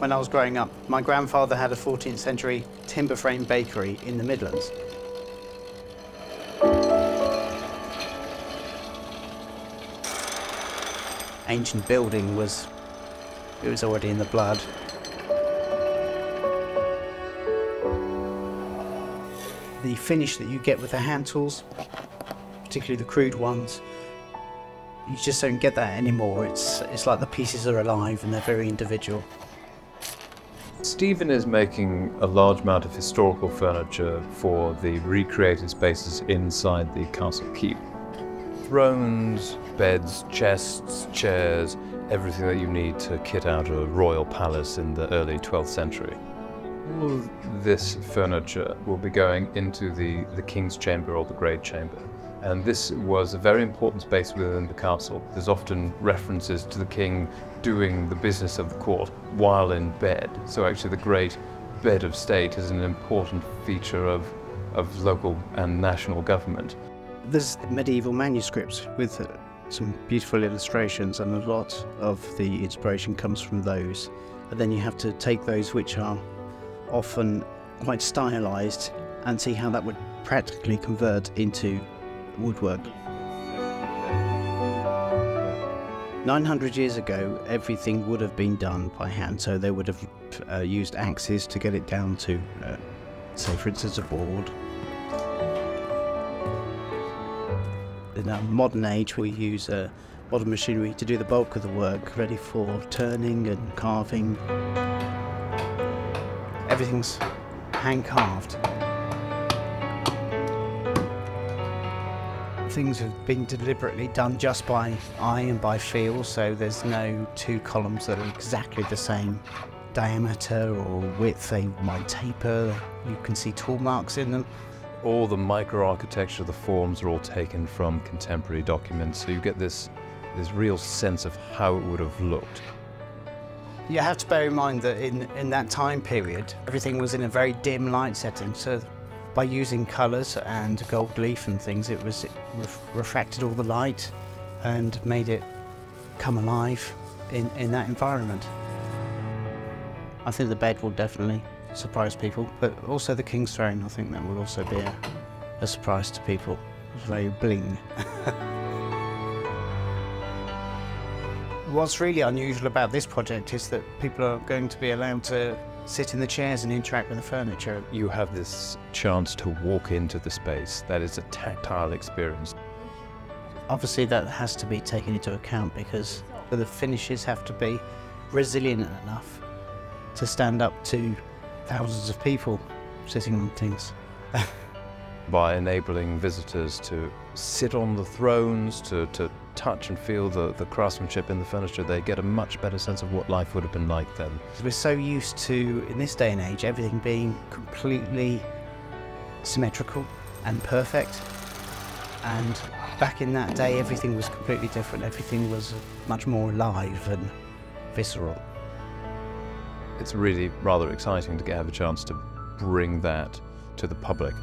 when I was growing up. My grandfather had a 14th century timber frame bakery in the Midlands. Ancient building was already in the blood. The finish that you get with the hand tools, particularly the crude ones, you just don't get that anymore. It's like the pieces are alive and they're very individual. Stephen is making a large amount of historical furniture for the recreated spaces inside the castle keep. Thrones, beds, chests, chairs, everything that you need to kit out a royal palace in the early 12th century. All of this furniture will be going into the King's Chamber or the Great Chamber. And this was a very important space within the castle. There's often references to the king doing the business of the court while in bed. So actually the great bed of state is an important feature of local and national government. There's medieval manuscripts with some beautiful illustrations, and a lot of the inspiration comes from those. But then you have to take those which are often quite stylized and see how that would practically convert into woodwork. 900 years ago, everything would have been done by hand, so they would have used axes to get it down to, say for instance, a board. In our modern age, we use modern machinery to do the bulk of the work, ready for turning and carving. Everything's hand-carved. Things have been deliberately done just by eye and by feel, so there's no two columns that are exactly the same diameter or width. They might taper, you can see tool marks in them. All the micro-architecture, the forms are all taken from contemporary documents, so you get this real sense of how it would have looked. You have to bear in mind that in that time period, everything was in a very dim light setting, so by using colours and gold leaf and things, it refracted all the light and made it come alive in that environment. I think the bed will definitely surprise people, but also the King's Throne, I think that will also be a surprise to people. It's very bling. What's really unusual about this project is that people are going to be allowed to sit in the chairs and interact with the furniture. You have this chance to walk into the space. That is a tactile experience. Obviously that has to be taken into account because the finishes have to be resilient enough to stand up to thousands of people sitting on things. By enabling visitors to sit on the thrones, to touch and feel the craftsmanship in the furniture, they get a much better sense of what life would have been like then. We're so used to, in this day and age, everything being completely symmetrical and perfect. And back in that day, everything was completely different. Everything was much more alive and visceral. It's really rather exciting to have a chance to bring that to the public.